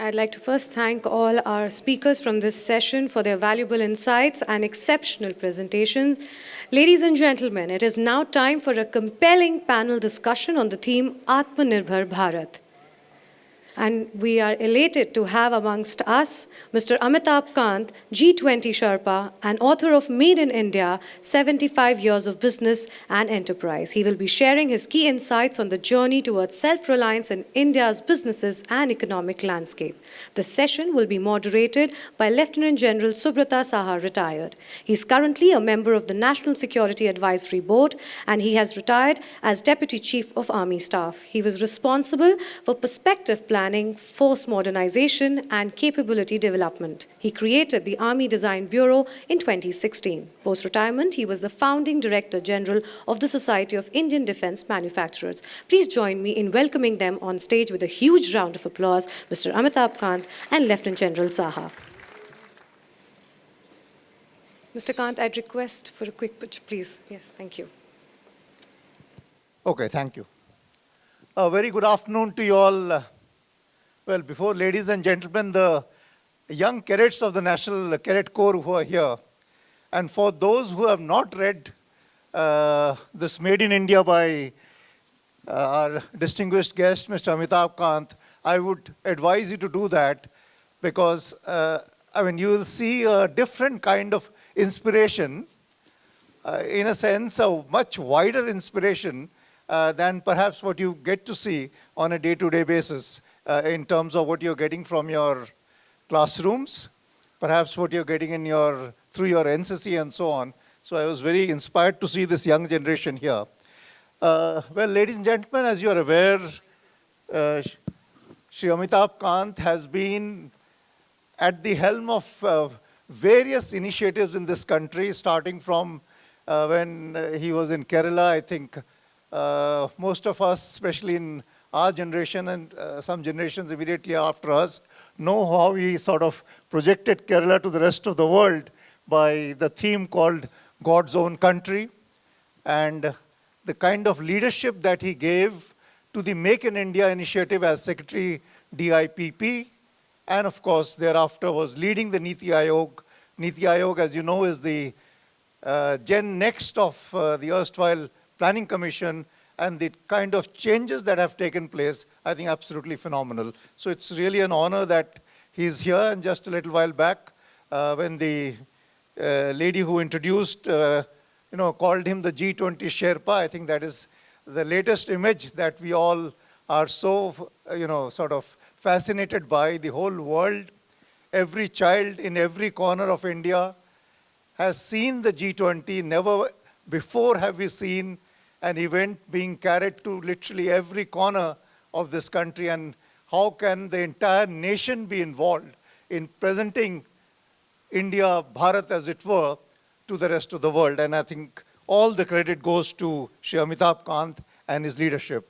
I'd like to first thank all our speakers from this session for their valuable insights and exceptional presentations. Ladies and gentlemen, it is now time for a compelling panel discussion on the theme Atmanirbhar Bharat. And we are elated to have amongst us Mr. Amitabh Kant, G20 Sherpa, and author of Made in India, 75 Years of Business and Enterprise. He will be sharing his key insights on the journey towards self-reliance in India's businesses and economic landscape. The session will be moderated by Lieutenant General Subrata Saha, retired. He is currently a member of the National Security Advisory Board, and he has retired as Deputy Chief of Army Staff. He was responsible for perspective planning, force modernization, and capability development. He created the Army Design Bureau in 2016. Post-retirement, he was the founding Director General of the Society of Indian Defence Manufacturers. Please join me in welcoming them on stage with a huge round of applause, Mr. Amitabh Kant and Lieutenant General Saha. Mr. Kant, I'd request for a quick pitch, please. Yes, thank you. Okay, thank you. A very good afternoon to you all. Well, before ladies and gentlemen, the young cadets of the National Cadet Corps who are here, and for those who have not read this Made in India by our distinguished guest, Mr. Amitabh Kant, I would advise you to do that because, you will see a different kind of inspiration, in a sense, a much wider inspiration than perhaps what you get to see on a day-to-day basis in terms of what you're getting from your classrooms, perhaps what you're getting in through your NCC and so on. So I was very inspired to see this young generation here. Well, ladies and gentlemen, as you are aware, Shri Amitabh Kant has been at the helm of various initiatives in this country, starting from when he was in Kerala. I think most of us, especially in our generation and some generations immediately after us, know how he sort of projected Kerala to the rest of the world by the theme called God's Own Country, and the kind of leadership that he gave to the Make in India initiative as Secretary DIPP, and of course thereafter was leading the Niti Aayog. Niti Aayog, as you know, is the gen next of the erstwhile Planning Commission, and the kind of changes that have taken place, I think absolutely phenomenal. So it's really an honor that he's here. And just a little while back, when the lady who introduced, called him the G20 Sherpa, I think that is the latest image that we all are so, sort of fascinated by. The whole world, every child in every corner of India has seen the G20. Never before have we seen an event being carried to literally every corner of this country, and how can the entire nation be involved in presenting India, Bharat as it were, to the rest of the world. And I think all the credit goes to Shri Amitabh Kant and his leadership.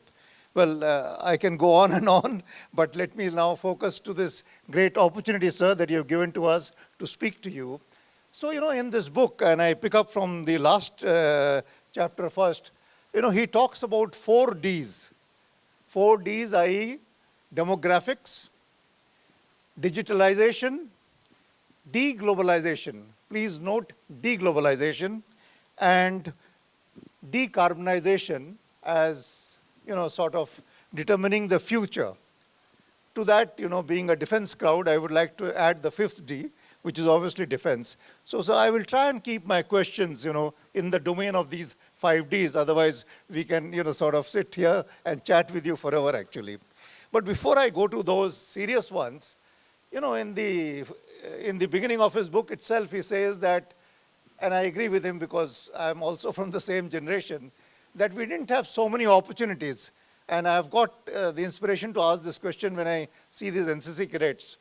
Well, I can go on and on, but let me now focus to this great opportunity, sir, that you have given to us to speak to you. So, in this book, and I pick up from the last chapter first, he talks about 4 Ds. 4 Ds, i.e. demographics, digitalization, deglobalization. Please note deglobalization, and decarbonization as, sort of determining the future. To that, being a defense crowd, I would like to add the 5th D, which is obviously defense. So I will try and keep my questions, in the domain of these 5 Ds. Otherwise, we can, sort of sit here and chat with you forever, actually. But before I go to those serious ones, in the beginning of his book itself, he says that, and I agree with him because I'm also from the same generation, that we didn't have so many opportunities. And I've got the inspiration to ask this question when I see these NCC cadets.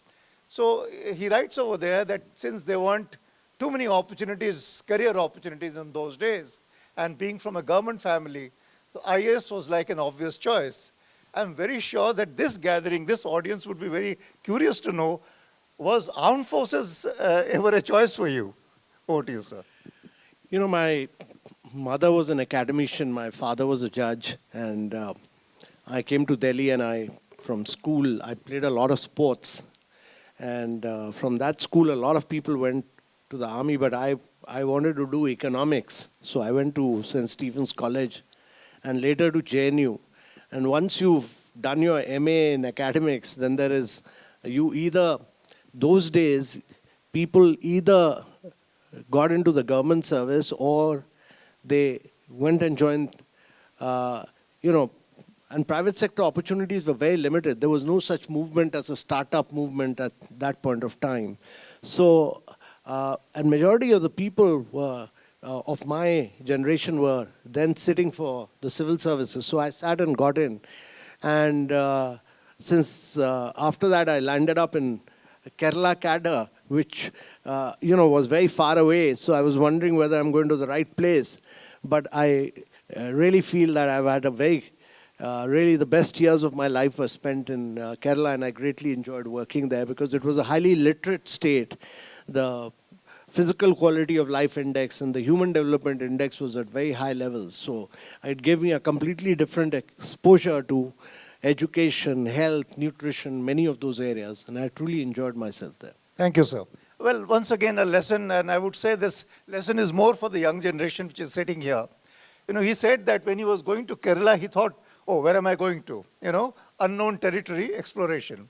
So he writes over there that since there weren't too many opportunities, career opportunities in those days, and being from a government family, the IAS was like an obvious choice. I'm very sure that this gathering, this audience would be very curious to know, was armed forces ever a choice for you? Over to you, sir. My mother was an academician, my father was a judge, and I came to Delhi and from school, I played a lot of sports. And from that school, a lot of people went to the army, but I wanted to do economics. So I went to St. Stephen's College and later to JNU. And once you've done your MA in academics, then there is, those days, people either got into the government service or they went and joined, and private sector opportunities were very limited. There was no such movement as a startup movement at that point of time. So, and majority of the people were, of my generation were then sitting for the civil services. So I sat and got in. And since after that, I landed up in Kerala cadre, which, was very far away. So I was wondering whether I'm going to the right place. But I really feel that I've had a really the best years of my life were spent in Kerala, and I greatly enjoyed working there because it was a highly literate state. The physical quality of life index and the human development index was at very high levels. So it gave me a completely different exposure to education, health, nutrition, many of those areas, and I truly enjoyed myself there. Thank you, sir. Well, once again, a lesson, and I would say this lesson is more for the young generation which is sitting here. He said that when he was going to Kerala, he thought, oh, where am I going to? Unknown territory exploration.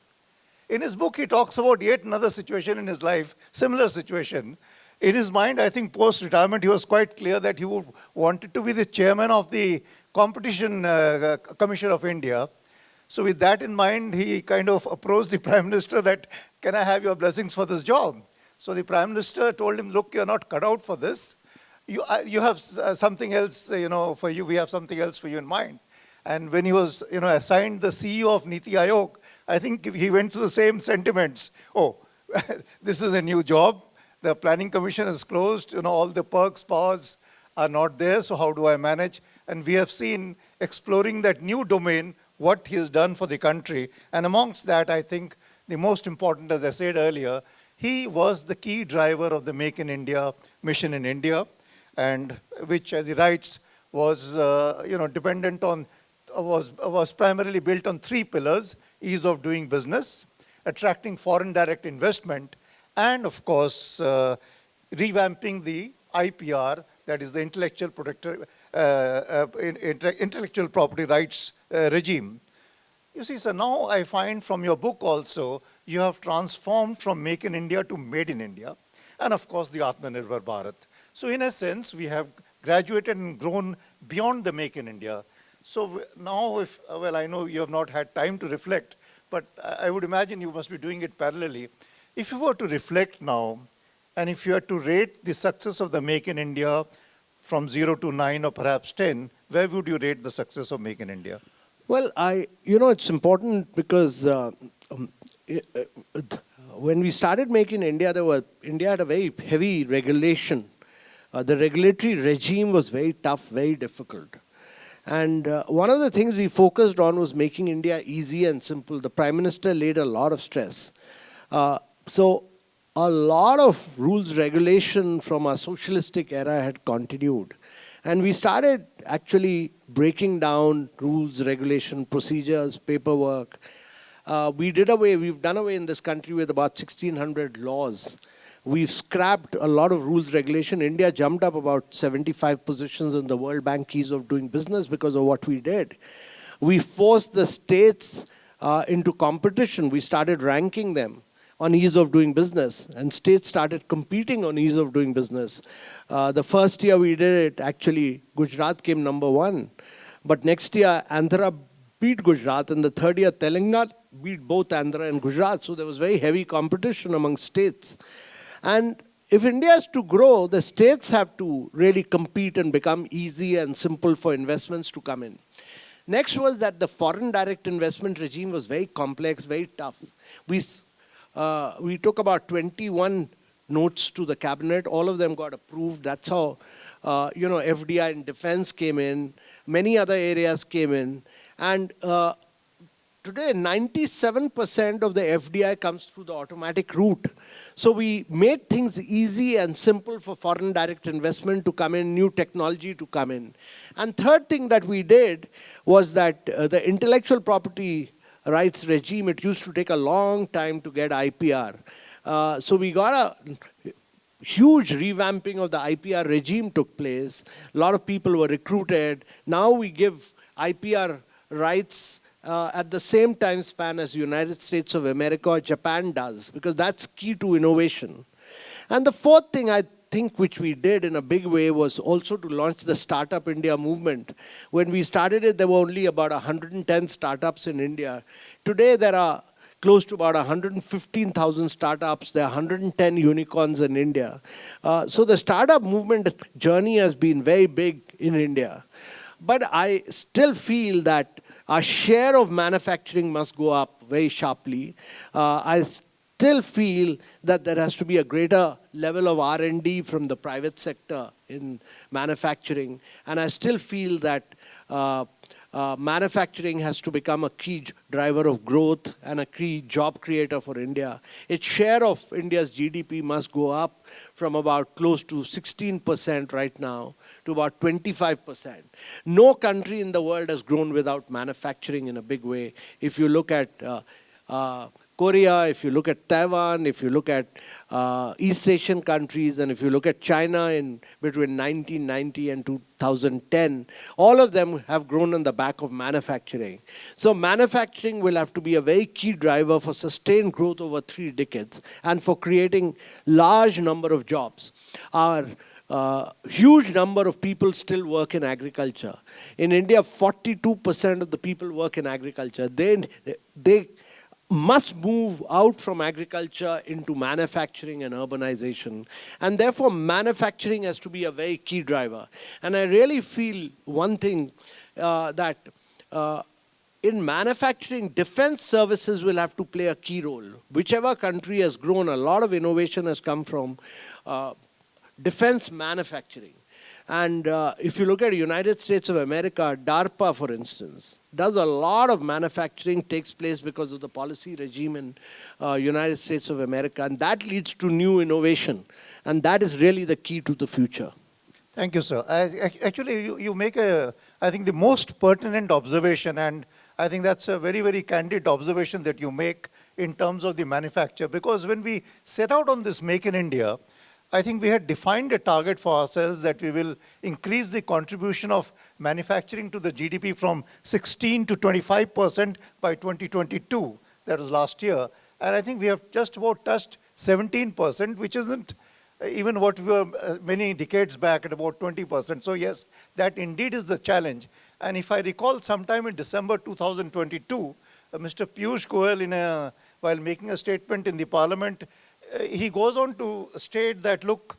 In his book, he talks about yet another situation in his life, similar situation. In his mind, I think post-retirement, he was quite clear that he wanted to be the chairman of the Competition Commission of India. So with that in mind, he kind of approached the Prime Minister that, can I have your blessings for this job? So the Prime Minister told him, look, you're not cut out for this. You have something else, for you. We have something else for you in mind. And when he was, assigned the CEO of Niti Aayog, I think he went through the same sentiments. Oh, this is a new job. The Planning Commission is closed. All the perks, powers are not there. So how do I manage? And we have seen exploring that new domain, what he has done for the country. And amongst that, I think the most important, as I said earlier, he was the key driver of the Make in India mission in India, and which, as he writes, was dependent on, was primarily built on three pillars: ease of doing business, attracting foreign direct investment, and of course, revamping the IPR, that is the intellectual property rights regime. You see, sir, now I find from your book also, you have transformed from Make in India to Made in India, and of course the Atmanirbhar Bharat. So in a sense, we have graduated and grown beyond the Make in India. So now, I know you have not had time to reflect, but I would imagine you must be doing it parallelly. If you were to reflect now, and if you had to rate the success of the Make in India from 0 to 9 or perhaps 10, where would you rate the success of Make in India? Well, it's important because when we started Make in India, India had a very heavy regulation. The regulatory regime was very tough, very difficult. And one of the things we focused on was making India easy and simple. The Prime Minister laid a lot of stress. So a lot of rules, regulation from our socialistic era had continued. And we started actually breaking down rules, regulation, procedures, paperwork. We've done away in this country with about 1,600 laws. We've scrapped a lot of rules, regulation. India jumped up about 75 positions in the World Bank Ease of Doing Business because of what we did. We forced the states into competition. We started ranking them on ease of doing business, and states started competing on ease of doing business. The first year we did it, actually, Gujarat came number 1. But next year, Andhra beat Gujarat, and the third year, Telangana beat both Andhra and Gujarat. So there was very heavy competition among states. And if India is to grow, the states have to really compete and become easy and simple for investments to come in. Next was that the foreign direct investment regime was very complex, very tough. We took about 21 notes to the cabinet. All of them got approved. That's how, FDI in defense came in. Many other areas came in. And today, 97% of the FDI comes through the automatic route. So we made things easy and simple for foreign direct investment to come in, new technology to come in. And third thing that we did was that the intellectual property rights regime, it used to take a long time to get IPR. So we got a huge revamping of the IPR regime took place. A lot of people were recruited. Now we give IPR rights at the same time span as the United States of America or Japan does, because that's key to innovation. And the fourth thing I think which we did in a big way was also to launch the Startup India movement. When we started it, there were only about 110 startups in India. Today there are close to about 115,000 startups. There are 110 unicorns in India. So the startup movement journey has been very big in India. But I still feel that our share of manufacturing must go up very sharply. I still feel that there has to be a greater level of R&D from the private sector in manufacturing. And I still feel that manufacturing has to become a key driver of growth and a key job creator for India. Its share of India's GDP must go up from about close to 16% right now to about 25%. No country in the world has grown without manufacturing in a big way. If you look at Korea, if you look at Taiwan, if you look at East Asian countries, and if you look at China in between 1990 and 2010, all of them have grown on the back of manufacturing. So manufacturing will have to be a very key driver for sustained growth over 3 decades and for creating large number of jobs. Our huge number of people still work in agriculture. In India, 42% of the people work in agriculture. They must move out from agriculture into manufacturing and urbanization. And therefore, manufacturing has to be a very key driver. And I really feel one thing that in manufacturing, defense services will have to play a key role. Whichever country has grown, a lot of innovation has come from defense manufacturing. And if you look at the United States of America, DARPA, for instance, does a lot of manufacturing, takes place because of the policy regime in United States of America. And that leads to new innovation. And that is really the key to the future. Thank you, sir. Actually, you make I think, the most pertinent observation, and I think that's a very, very candid observation that you make in terms of the manufacture. Because when we set out on this Make in India, I think we had defined a target for ourselves that we will increase the contribution of manufacturing to the GDP from 16 to 25% by 2022. That was last year. And I think we have just about touched 17%, which isn't even what we were many decades back at about 20%. So yes, that indeed is the challenge. And if I recall, sometime in December 2022, Mr. Piyush Goyal, while making a statement in the parliament, he goes on to state that, look,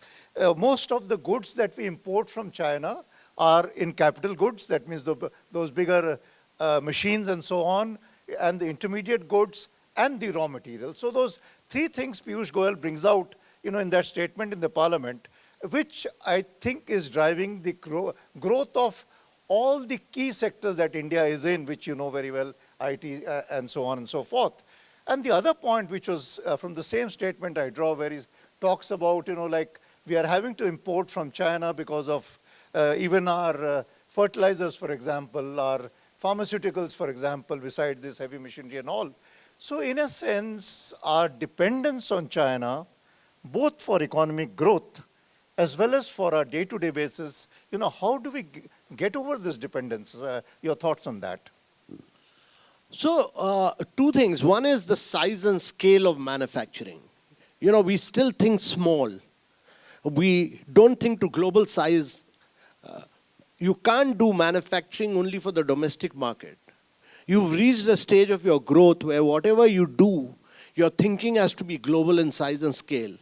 most of the goods that we import from China are in capital goods. That means those bigger machines and so on, and the intermediate goods and the raw materials. So those 3 things Piyush Goyal brings out, in that statement in the parliament, which I think is driving the growth of all the key sectors that India is in, which you know very well, IT and so on and so forth. And the other point, which was from the same statement I draw, where he talks about, like we are having to import from China because of even our fertilizers, for example, our pharmaceuticals, for example, besides this heavy machinery and all. So in a sense, our dependence on China, both for economic growth as well as for our day-to-day basis, how do we get over this dependence? Your thoughts on that? So, 2 things. One is the size and scale of manufacturing. We still think small. We don't think to global size. You can't do manufacturing only for the domestic market. You've reached a stage of your growth where whatever you do, your thinking has to be global in size and scale.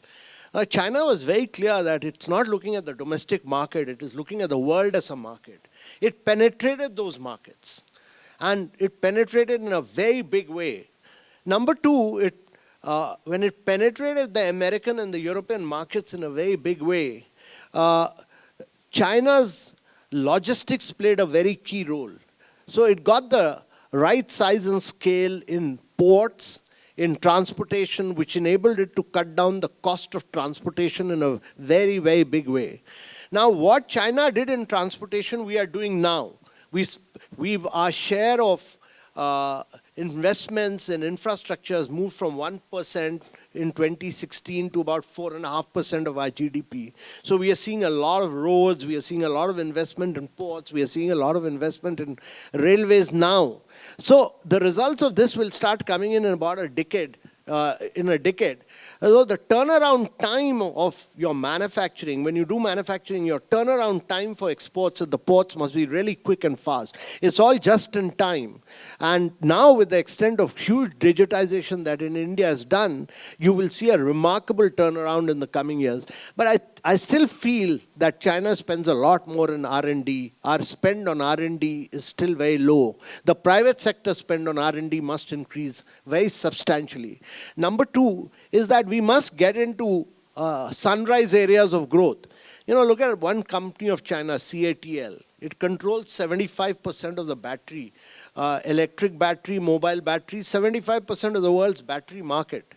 China was very clear that it's not looking at the domestic market, it is looking at the world as a market. It penetrated those markets. And it penetrated in a very big way. Number 2, when it penetrated the American and the European markets in a very big way, China's logistics played a very key role. So it got the right size and scale in ports, in transportation, which enabled it to cut down the cost of transportation in a very, very big way. Now, what China did in transportation, we are doing now. Our share of investments in infrastructure has moved from 1% in 2016 to about 4.5% of our GDP. So we are seeing a lot of roads, we are seeing a lot of investment in ports, we are seeing a lot of investment in railways now. So the results of this will start coming in about a decade, So the turnaround time of your manufacturing, when you do manufacturing, your turnaround time for exports at the ports must be really quick and fast. It's all just in time. And now with the extent of huge digitization that in India has done, you will see a remarkable turnaround in the coming years. But I still feel that China spends a lot more in R&D. Our spend on R&D is still very low. The private sector spend on R&D must increase very substantially. Number two is that we must get into sunrise areas of growth. You know, look at one company of China, CATL. It controls 75% of the battery, electric battery, mobile battery, 75% of the world's battery market.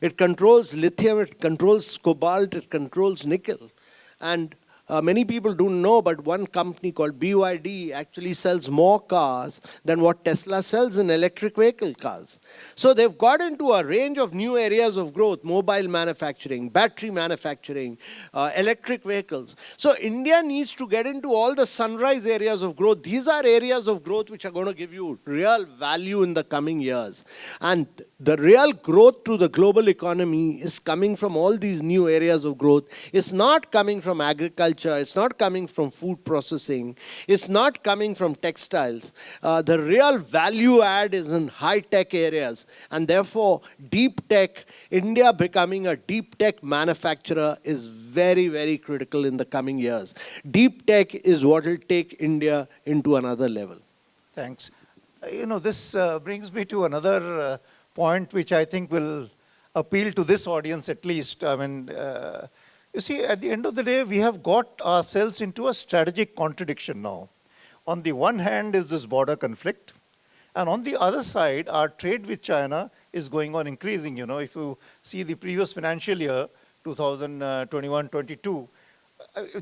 It controls lithium, it controls cobalt, it controls nickel. And many people don't know, but one company called BYD actually sells more cars than what Tesla sells in electric vehicle cars. So they've got into a range of new areas of growth: mobile manufacturing, battery manufacturing, electric vehicles. So India needs to get into all the sunrise areas of growth. These are areas of growth which are going to give you real value in the coming years. And the real growth to the global economy is coming from all these new areas of growth. It's not coming from agriculture. It's not coming from food processing. It's not coming from textiles. The real value add is in high-tech areas. And therefore, deep tech, India becoming a deep tech manufacturer is very, very critical in the coming years. Deep tech is what will take India into another level. Thanks. You know, this brings me to another point which I think will appeal to this audience at least. I mean, you see, at the end of the day, we have got ourselves into a strategic contradiction now. On the one hand is this border conflict, and on the other side, our trade with China is going on increasing. You know, if you see the previous financial year, 2021-22,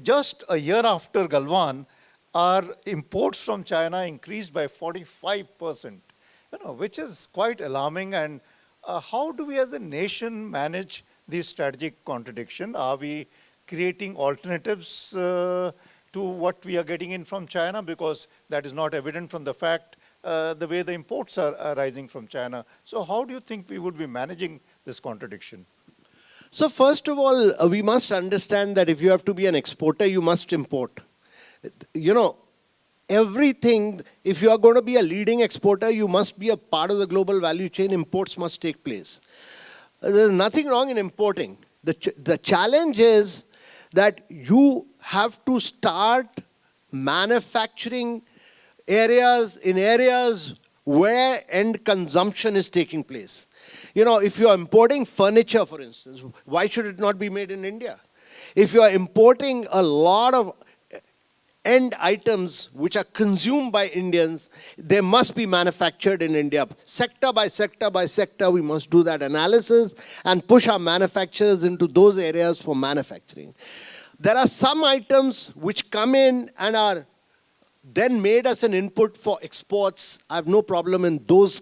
just a year after Galwan, our imports from China increased by 45%, you know, which is quite alarming. And how do we as a nation manage this strategic contradiction? Are we creating alternatives to what we are getting in from China? Because that is not evident from the fact the way the imports are rising from China. So how do you think we would be managing this contradiction? So first of all, we must understand that if you have to be an exporter, you must import. You know, everything, if you are going to be a leading exporter, you must be a part of the global value chain. Imports must take place. There's nothing wrong in importing. The challenge is that you have to start manufacturing in areas where end consumption is taking place. You know, if you are importing furniture, for instance, why should it not be made in India? If you are importing a lot of end items which are consumed by Indians, they must be manufactured in India. Sector by sector by sector, we must do that analysis and push our manufacturers into those areas for manufacturing. There are some items which come in and are then made as an input for exports. I have no problem in those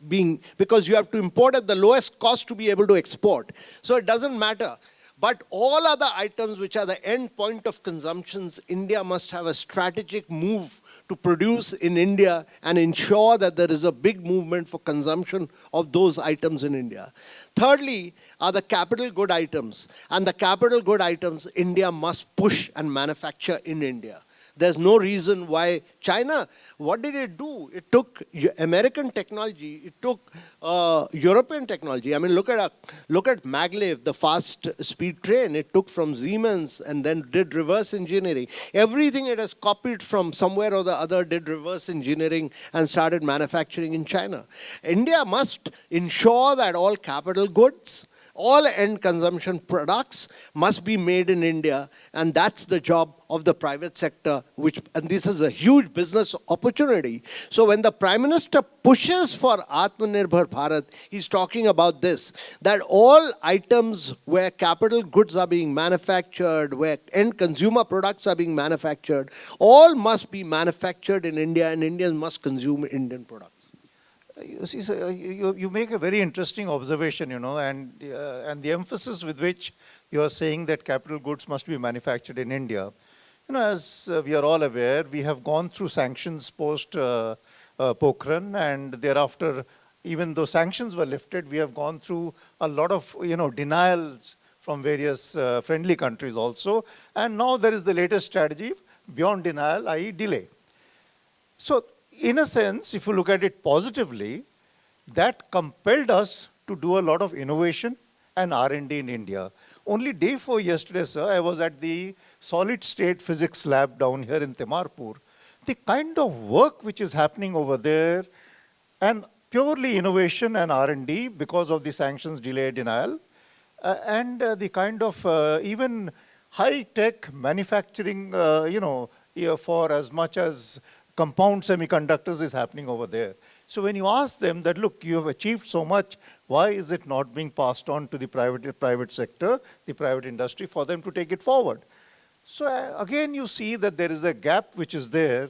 being, because you have to import at the lowest cost to be able to export. So it doesn't matter. But all other items which are the end point of consumptions, India must have a strategic move to produce in India and ensure that there is a big movement for consumption of those items in India. Thirdly are the capital good items. And the capital good items, India must push and manufacture in India. There's no reason why China, what did it do? It took American technology, it took European technology. I mean, look at maglev, the fast speed train. It took from Siemens and then did reverse engineering. Everything it has copied from somewhere or the other did reverse engineering and started manufacturing in China. India must ensure that all capital goods, all end consumption products must be made in India, and that's the job of the private sector, and this is a huge business opportunity. So when the Prime Minister pushes for Atmanirbhar Bharat, he's talking about this, that all items where capital goods are being manufactured, where end consumer products are being manufactured, all must be manufactured in India, and Indians must consume Indian products. You see, sir, you make a very interesting observation, and the emphasis with which you are saying that capital goods must be manufactured in India. As we are all aware, we have gone through sanctions post Pokhran, and thereafter, even though sanctions were lifted, we have gone through a lot of, denials from various friendly countries also. And now there is the latest strategy beyond denial, i.e. delay. So, in a sense, if you look at it positively, that compelled us to do a lot of innovation and R&D in India. Only day before yesterday, sir, I was at the solid state physics lab down here in Atmanirbhar. The kind of work which is happening over there, and purely innovation and R&D because of the sanctions delay denial, and the kind of even high-tech manufacturing, for as much as compound semiconductors is happening over there. So when you ask them that, look, you have achieved so much, why is it not being passed on to the private sector, the private industry, for them to take it forward? So again, you see that there is a gap which is there,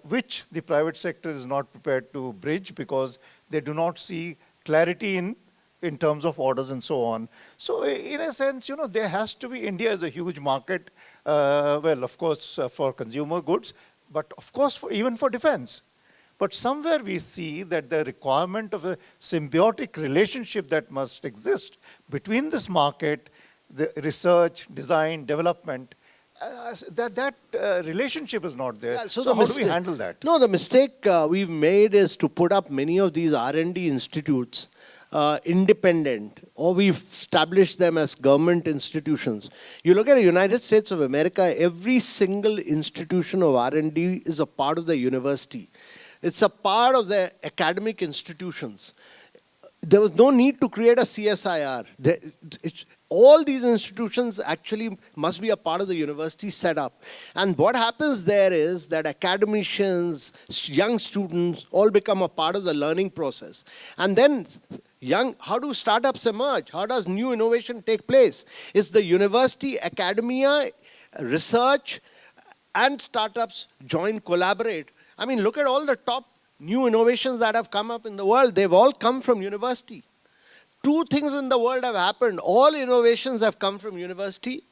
which the private sector is not prepared to bridge because they do not see clarity in terms of orders and so on. So in a sense, there has to be, India is a huge market, well, of course, for consumer goods, but of course, even for defense. But somewhere we see that the requirement of a symbiotic relationship that must exist between this market, the research, design, development, that relationship is not there. Yeah, so how do we handle that? No, the mistake we've made is to put up many of these R&D institutes independent, or we've established them as government institutions. You look at the United States of America, every single institution of R&D is a part of the university. It's a part of the academic institutions. There was no need to create a CSIR. All these institutions actually must be a part of the university setup. And what happens there is that academicians, young students, all become a part of the learning process. And then how do startups emerge? How does new innovation take place? It's the university, academia, research, and startups join, collaborate. I mean, look at all the top new innovations that have come up in the world. They've all come from university. Two things in the world have happened. All innovations have come from university.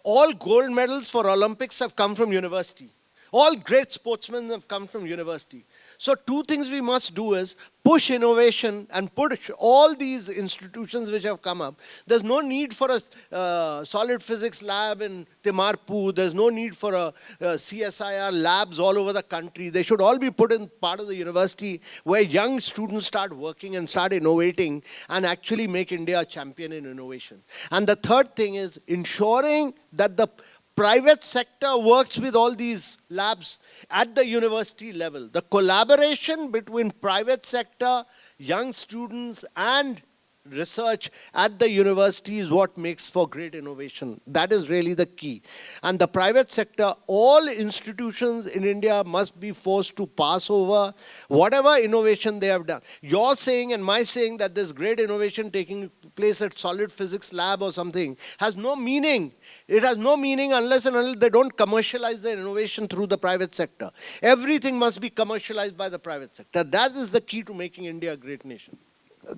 All gold medals for Olympics have come from university. All great sportsmen have come from university. So two things we must do is push innovation and push all these institutions which have come up. There's no need for a solid physics lab in Timarpur. There's no need for a CSIR labs all over the country. They should all be put in part of the university where young students start working and start innovating and actually make India a champion in innovation. And the third thing is ensuring that the private sector works with all these labs at the university level. The collaboration between private sector, young students, and research at the university is what makes for great innovation. That is really the key. And the private sector, all institutions in India must be forced to pass over whatever innovation they have done. Your saying and my saying that there's great innovation taking place at solid physics lab or something has no meaning. It has no meaning unless and until they don't commercialize their innovation through the private sector. Everything must be commercialized by the private sector. That is the key to making India a great nation.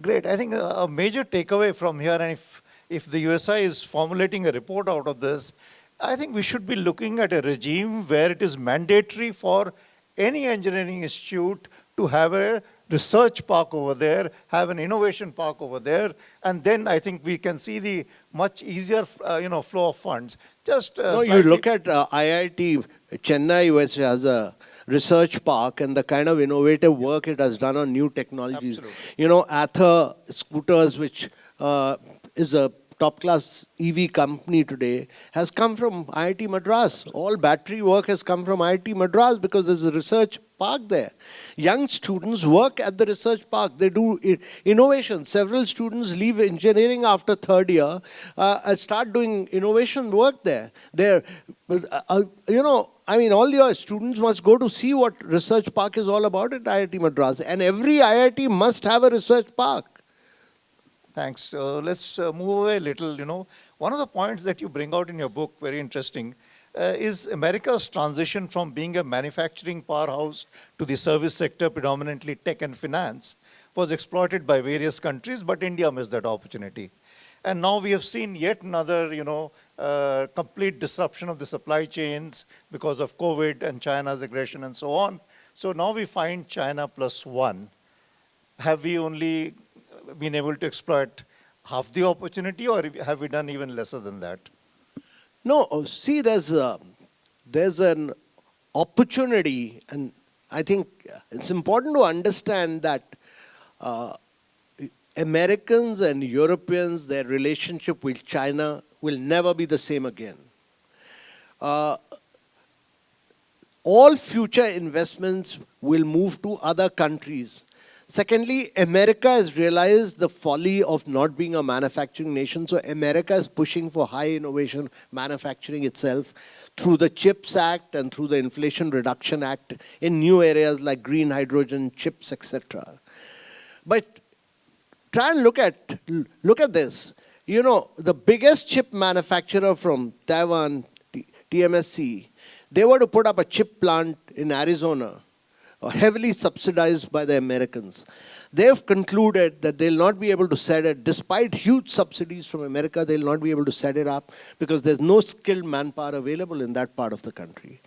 Great. I think a major takeaway from here, and if the USI is formulating a report out of this, I think we should be looking at a regime where it is mandatory for any engineering institute to have a research park over there, have an innovation park over there, and then I think we can see the much easier, flow of funds. Just no, you look at IIT Chennai, which has a research park, and the kind of innovative work it has done on new technologies. Absolutely. Ather Scooters, which is a top-class EV company today, has come from IIT Madras. All battery work has come from IIT Madras because there's a research park there. Young students work at the research park. They do innovation. Several students leave engineering after third year and start doing innovation work there. All your students must go to see what research park is all about at IIT Madras. And every IIT must have a research park. Thanks. Let's move away a little. One of the points that you bring out in your book, very interesting, is America's transition from being a manufacturing powerhouse to the service sector, predominantly tech and finance, was exploited by various countries, but India missed that opportunity. And now we have seen yet another, complete disruption of the supply chains because of COVID and China's aggression and so on. So now we find China plus one. Have we only been able to exploit half the opportunity, or have we done even lesser than that? No, see, there's an opportunity, and I think it's important to understand that Americans and Europeans, their relationship with China will never be the same again. All future investments will move to other countries. Secondly, America has realized the folly of not being a manufacturing nation. So America is pushing for high innovation manufacturing itself through the CHIPS Act and through the Inflation Reduction Act in new areas like green hydrogen, chips, etc. But try and look at this. You know, the biggest chip manufacturer from Taiwan, TMSC, they were to put up a chip plant in Arizona, heavily subsidized by the Americans. They've concluded that they'll not be able to set it, despite huge subsidies from America, they'll not be able to set it up because there's no skilled manpower available in that part of the country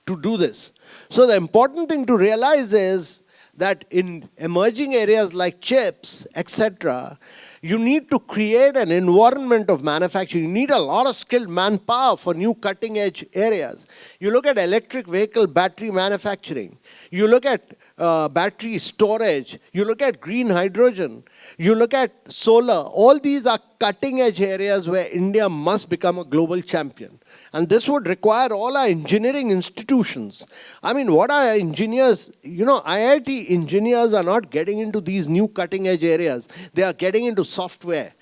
to do this. So the important thing to realize is that in emerging areas like chips, etc., you need to create an environment of manufacturing. You need a lot of skilled manpower for new cutting-edge areas. You look at electric vehicle battery manufacturing. You look at battery storage. You look at green hydrogen. You look at solar. All these are cutting-edge areas where India must become a global champion. And this would require all our engineering institutions. I mean, what are engineers? You know, IIT engineers are not getting into these new cutting-edge areas. They are getting into software.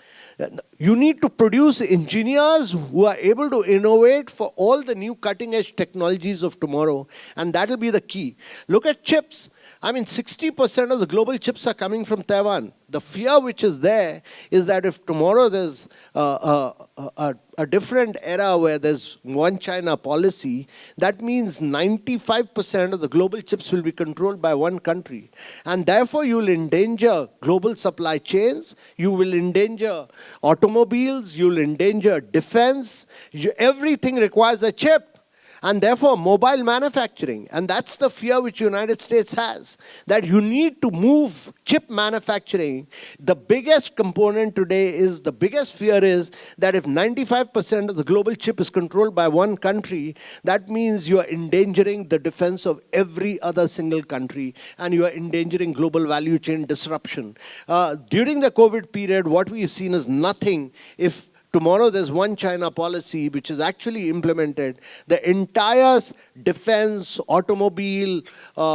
You need to produce engineers who are able to innovate for all the new cutting-edge technologies of tomorrow. And that will be the key. Look at chips. I mean, 60% of the global chips are coming from Taiwan. The fear which is there is that if tomorrow there's a different era where there's one China policy, that means 95% of the global chips will be controlled by one country. And therefore, you will endanger global supply chains, you will endanger automobiles, you will endanger defense. Everything requires a chip. And therefore, mobile manufacturing. And that's the fear which the United States has, that you need to move chip manufacturing. The biggest component today is, the biggest fear is that if 95% of the global chip is controlled by one country, that means you are endangering the defense of every other single country, and you are endangering global value chain disruption. During the COVID period, what we've seen is nothing. If tomorrow there's one China policy which is actually implemented, the entire defense, automobile,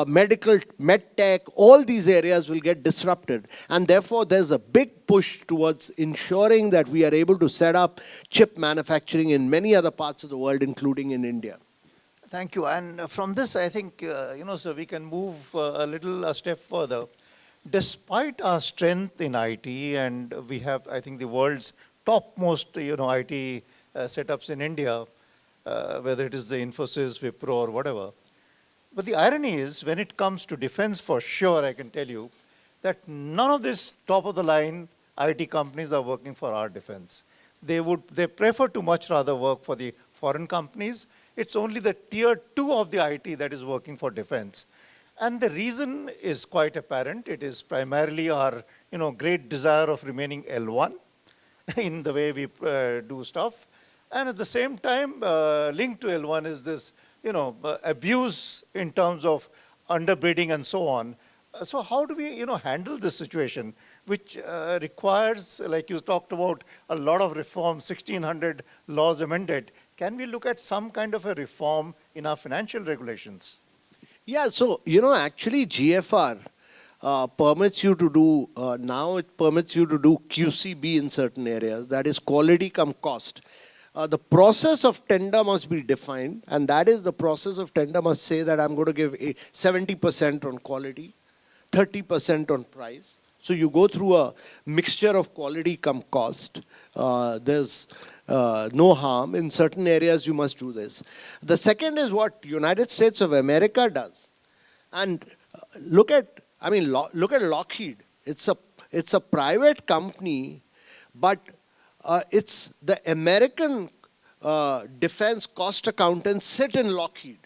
medical, medtech, all these areas will get disrupted. And therefore, there's a big push towards ensuring that we are able to set up chip manufacturing in many other parts of the world, including in India. Thank you. And from this, I think, so we can move a step further. Despite our strength in IT, and we have, I think, the world's topmost, IT setups in India, whether it is the Infosys, Wipro, or whatever. But the irony is, when it comes to defense, for sure, I can tell you that none of these top-of-the-line IT companies are working for our defense. They prefer to much rather work for the foreign companies. It's only the tier 2 of the IT that is working for defense. And the reason is quite apparent. It is primarily our, great desire of remaining L1 in the way we do stuff. And at the same time, linked to L1 is this, abuse in terms of underbidding and so on. So how do we, handle this situation, which requires, like you talked about, a lot of reform, 1,600 laws amended. Can we look at some kind of a reform in our financial regulations? Yeah, so, actually GFR permits you to do, now it permits you to do QCB in certain areas, that is quality come cost. The process of tender must be defined, and that is the process of tender must say that I'm going to give 70% on quality, 30% on price. So you go through a mixture of quality come cost. There's no harm. In certain areas, you must do this. The second is what United States of America does. And look at, look at Lockheed. It's a private company, but it's the American defense cost accountants sit in Lockheed.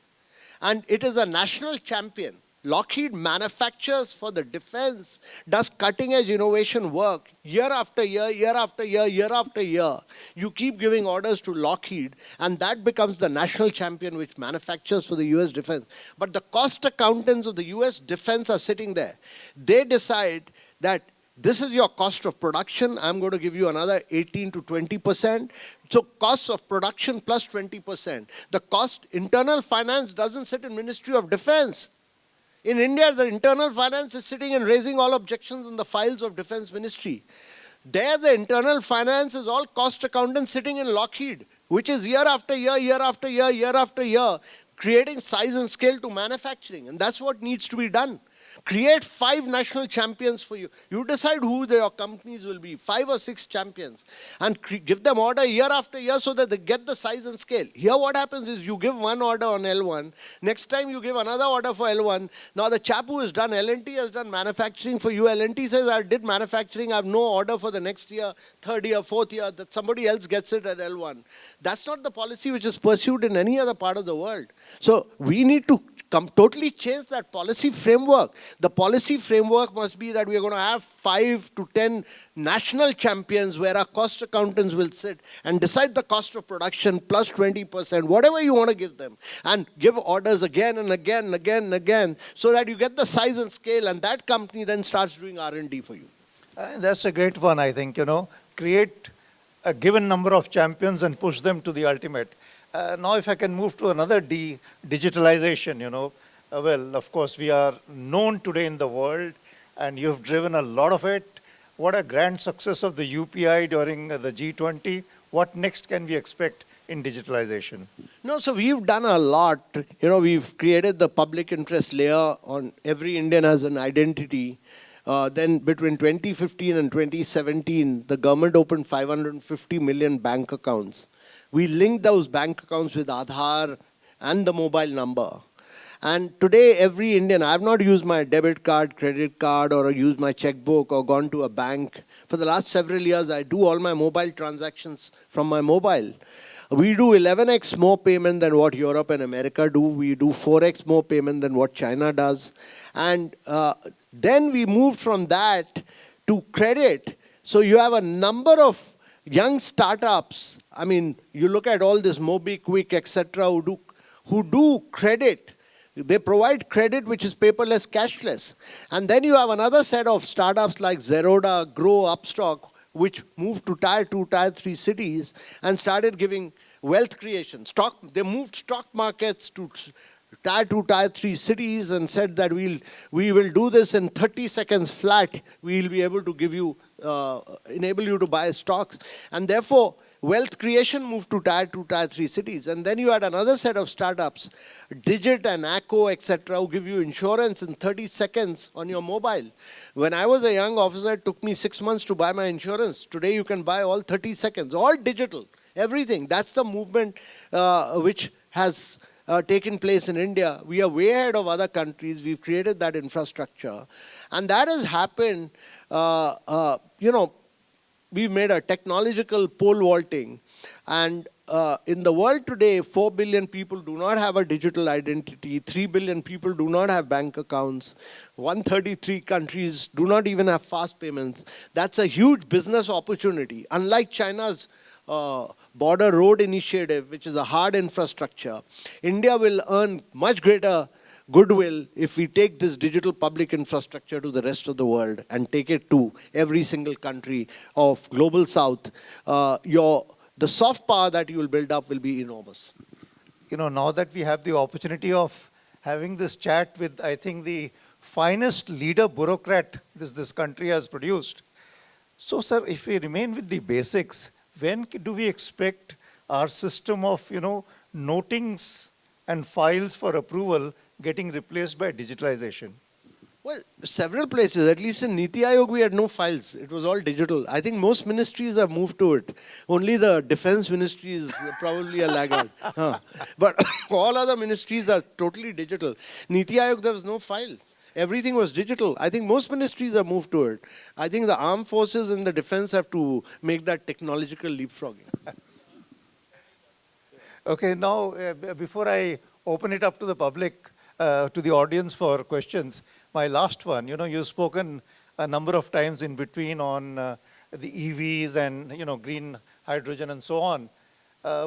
And it is a national champion. Lockheed manufactures for the defense, does cutting edge innovation work year after year, year after year, year after year. You keep giving orders to Lockheed, and that becomes the national champion which manufactures for the US defense. But the cost accountants of the US defense are sitting there. They decide that this is your cost of production. I'm going to give you another 18 to 20%. So costs of production plus 20%. The cost, internal finance doesn't sit in Ministry of Defense. In India, the internal finance is sitting and raising all objections on the files of Defense Ministry. There, the internal finance is all cost accountants sitting in Lockheed, which is year after year, year after year, year after year, creating size and scale to manufacturing. And that's what needs to be done. Create 5 national champions for you. You decide who your companies will be, 5 or 6 champions, and give them order year after year so that they get the size and scale. Here what happens is you give one order on L1, next time you give another order for L1. Now the chap who has done L&T has done manufacturing for you. L&T says, I did manufacturing, I have no order for the next year, third year, fourth year, that somebody else gets it at L1. That's not the policy which is pursued in any other part of the world. So we need to totally change that policy framework. The policy framework must be that we are going to have 5 to 10 national champions where our cost accountants will sit and decide the cost of production plus 20%, whatever you want to give them, and give orders again and again and again and again so that you get the size and scale, and that company then starts doing R&D for you. That's a great one, I think, create a given number of champions and push them to the ultimate. Now, if I can move to another digitalization, well, of course, we are known today in the world, and you've driven a lot of it. What a grand success of the UPI during the G20. What next can we expect in digitalization? No, so we've done a lot. We've created the public interest layer on every Indian has an identity. Then between 2015 and 2017, the government opened 550 million bank accounts. We linked those bank accounts with Aadhaar and the mobile number. And today, every Indian, I have not used my debit card, credit card, or used my checkbook or gone to a bank. For the last several years, I do all my mobile transactions from my mobile. We do 11x more payment than what Europe and America do. We do 4x more payment than what China does. And then we moved from that to credit. So you have a number of young startups. You look at all this MobiKwik, etc., who do credit. They provide credit which is paperless, cashless. And then you have another set of startups like Zerodha, Grow, Upstock, which moved to Tier 2, Tier 3 cities and started giving wealth creation. They moved stock markets to Tier 2, Tier 3 cities and said that we will do this in 30 seconds flat. We will be able to give you, enable you to buy stocks. And therefore, wealth creation moved to Tier 2, Tier 3 cities. And then you had another set of startups, Digit and Acco, etc., who give you insurance in 30 seconds on your mobile. When I was a young officer, it took me 6 months to buy my insurance. Today, you can buy all 30 seconds, all digital, everything. That's the movement which has taken place in India. We are way ahead of other countries. We've created that infrastructure. And that has happened, we've made a technological pole vaulting. And in the world today, 4 billion people do not have a digital identity. 3 billion people do not have bank accounts. 133 countries do not even have fast payments. That's a huge business opportunity. Unlike China's border road initiative, which is a hard infrastructure, India will earn much greater goodwill if we take this digital public infrastructure to the rest of the world and take it to every single country of Global South. The soft power that you will build up will be enormous. Now that we have the opportunity of having this chat with, I think, the finest leader bureaucrat this country has produced. So, sir, if we remain with the basics, when do we expect our system of, notings and files for approval getting replaced by digitalization? Well, several places, at least in Niti Aayog, we had no files. It was all digital. I think most ministries have moved to it. Only the defense ministry is probably a laggard. Huh. But all other ministries are totally digital. Niti Aayog, there was no files. Everything was digital. I think most ministries have moved to it. I think the armed forces and the defense have to make that technological leapfrogging. Okay, now before I open it up to the public, to the audience for questions, my last one, you've spoken a number of times in between on the EVs and, green hydrogen and so on.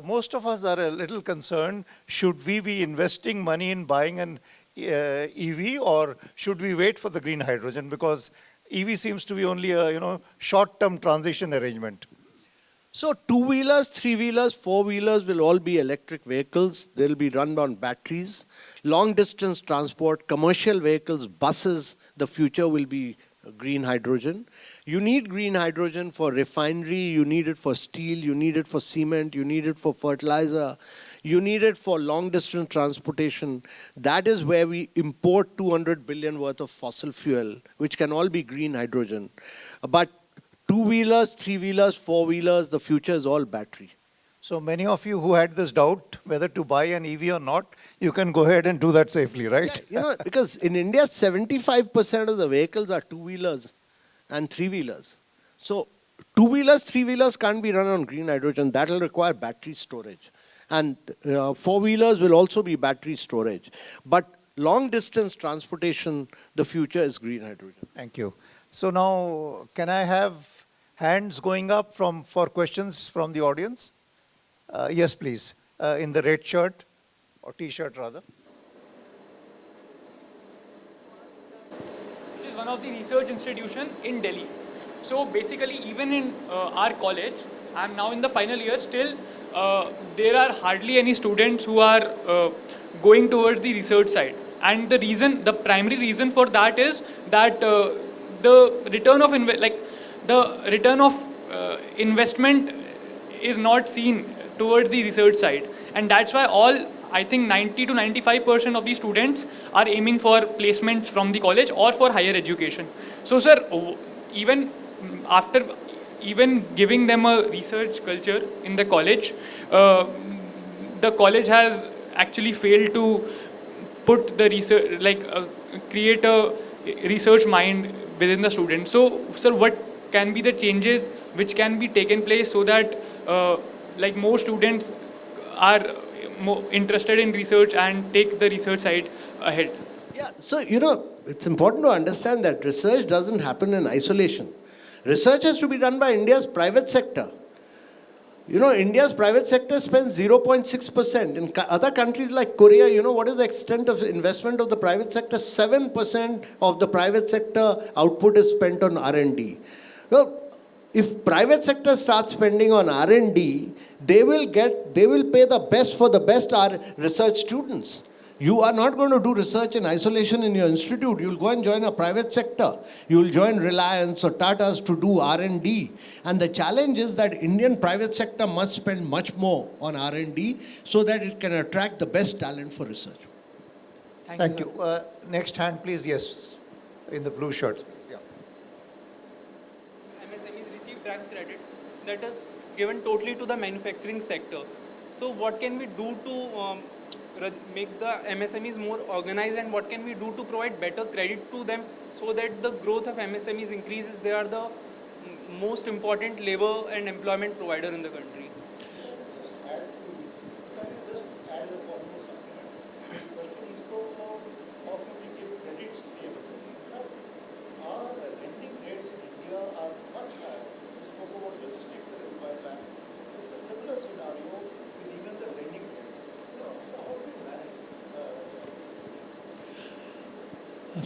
Most of us are a little concerned, should we be investing money in buying an EV or should we wait for the green hydrogen? Because EV seems to be only a, short-term transition arrangement. So two-wheelers, three-wheelers, four-wheelers will all be electric vehicles. They'll be run on batteries. Long-distance transport, commercial vehicles, buses, the future will be green hydrogen. You need green hydrogen for refinery, you need it for steel, you need it for cement, you need it for fertilizer, you need it for long-distance transportation. That is where we import 200 billion worth of fossil fuel, which can all be green hydrogen. But two-wheelers, three-wheelers, four-wheelers, the future is all battery. So many of you who had this doubt whether to buy an EV or not, you can go ahead and do that safely, right? Yeah, because in India, 75% of the vehicles are two-wheelers and three-wheelers. So two-wheelers, three-wheelers can't be run on green hydrogen. That will require battery storage. And four-wheelers will also be battery storage. But long-distance transportation, the future is green hydrogen. Thank you. So now, can I have hands going up for questions from the audience? Yes, please. In the red shirt, or T-shirt rather. Which is one of the research institution in Delhi. So basically, even in our college, I'm now in the final year, still there are hardly any students who are going towards the research side. And the primary reason for that is that the return of investment is not seen towards the research side, and that's why I think 90 to 95% of the students are aiming for placements from the college or for higher education. So sir, even giving them a research culture in the college has actually failed to put the research, create a research mind within the student. So sir, what can be the changes which can be taken place so that more students are more interested in research and take the research side ahead? Yeah, so it's important to understand that research doesn't happen in isolation. Research has to be done by India's private sector. India's private sector spends 0.6%. In other countries like Korea, what is the extent of investment of the private sector? 7% of the private sector output is spent on R&D. Well, if private sector starts spending on R&D, they will pay the best for the best research students. You are not going to do research in isolation in your institute. You'll go and join a private sector. You'll join Reliance or Tata's to do R&D. And the challenge is that Indian private sector must spend much more on R&D so that it can attract the best talent for research. Thank you. Next hand, please. Yes, in the blue shirts, please. Yeah. MSMEs receive tax credit that is given totally to the manufacturing sector. So what can we do to make the MSMEs more organized, and what can we do to provide better credit to them so that the growth of MSMEs increases? They are the most important labor and employment provider in the country.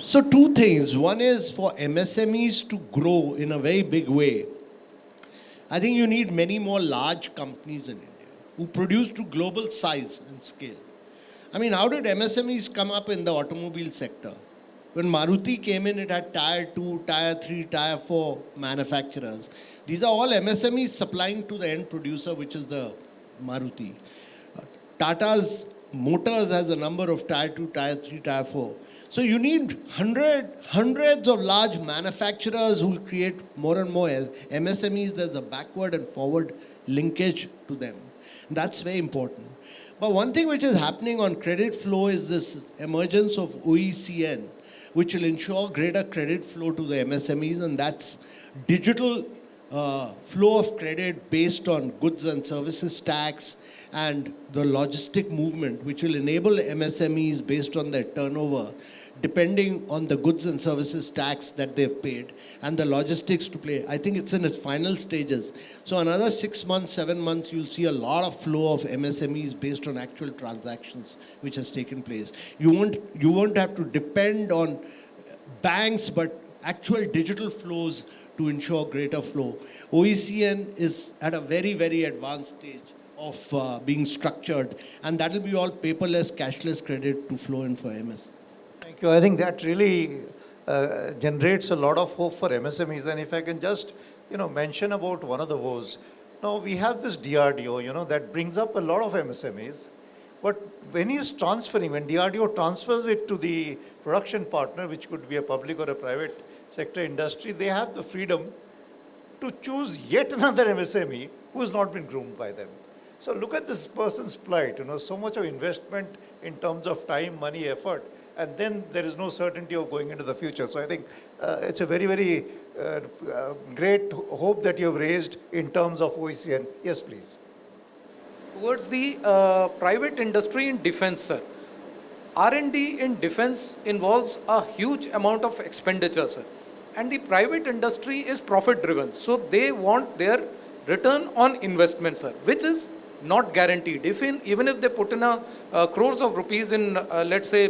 So two things. One is for MSMEs to grow in a very big way. I think you need many more large companies in India who produce to global size and scale. I mean, how did MSMEs come up in the automobile sector? When Maruti came in, it had Tier 2, Tier 3, Tier 4 manufacturers. These are all MSMEs supplying to the end producer, which is the Maruti. Tata's Motors has a number of Tier 2, Tier 3, Tier 4. So you need hundreds of large manufacturers who will create more and more MSMEs. There's a backward and forward linkage to them. That's very important. But one thing which is happening on credit flow is this emergence of OECN, which will ensure greater credit flow to the MSMEs, and that's digital flow of credit based on goods and services tax and the logistic movement, which will enable MSMEs based on their turnover, depending on the goods and services tax that they've paid and the logistics to play. I think it's in its final stages. So another 6 months, 7 months, you'll see a lot of flow of MSMEs based on actual transactions which has taken place. You won't have to depend on banks, but actual digital flows to ensure greater flow. OECN is at a very, very advanced stage of being structured, and that will be all paperless, cashless credit to flow in for MSMEs. Thank you. I think that really generates a lot of hope for MSMEs. And if I can just, mention about one of the woes. Now, we have this DRDO, that brings up a lot of MSMEs. But when DRDO transfers it to the production partner, which could be a public or a private sector industry, they have the freedom to choose yet another MSME who has not been groomed by them. So look at this person's plight, so much of investment in terms of time, money, effort, and then there is no certainty of going into the future. So I think it's a very, very great hope that you have raised in terms of OECN. Yes, please. Towards the private industry in defense, sir. R&D in defense involves a huge amount of expenditure, sir. And the private industry is profit driven. So they want their return on investment, sir, which is not guaranteed. Even if they put in crores of rupees in, let's say,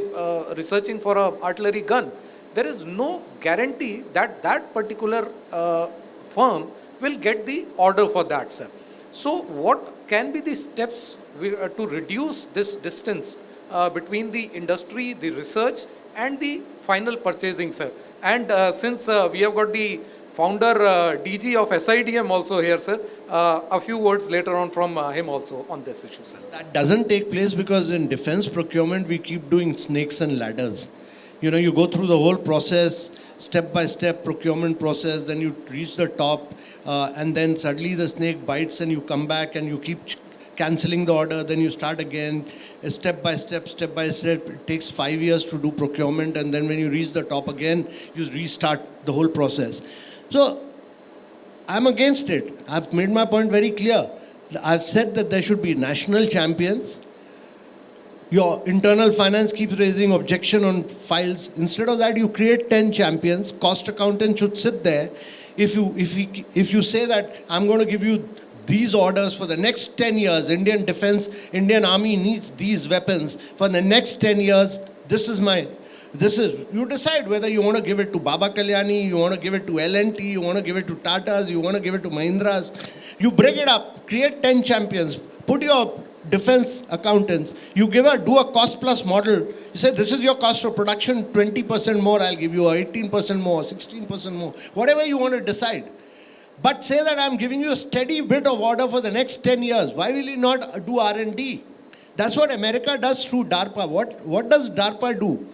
researching for an artillery gun, there is no guarantee that that particular firm will get the order for that, sir. So what can be the steps to reduce this distance between the industry, the research, and the final purchasing, sir? And since we have got the founder DG of SIDM also here, sir, a few words later on from him also on this issue, sir. That doesn't take place because in defense procurement, we keep doing snakes and ladders. You go through the whole process, step-by-step procurement process, then you reach the top, and then suddenly the snake bites and you come back and you keep cancelling the order, then you start again, step by step. It takes 5 years to do procurement, and then when you reach the top again, you restart the whole process. So I'm against it. I've made my point very clear. I've said that there should be national champions. Your internal finance keeps raising objection on files. Instead of that, you create 10 champions. Cost accountant should sit there. If you say that I'm going to give you these orders for the next 10 years, Indian Defense, Indian Army needs these weapons for the next 10 years, you decide whether you want to give it to Baba Kalyani, you want to give it to L&T, you want to give it to Tatas, you want to give it to Mahindras. You break it up, create 10 champions, put your defense accountants, do a cost plus model. You say, this is your cost of production, 20% more I'll give you, or 18% more, 16% more, whatever you want to decide. But say that I'm giving you a steady bit of order for the next 10 years. Why will you not do R&D? That's what America does through DARPA. What does DARPA do?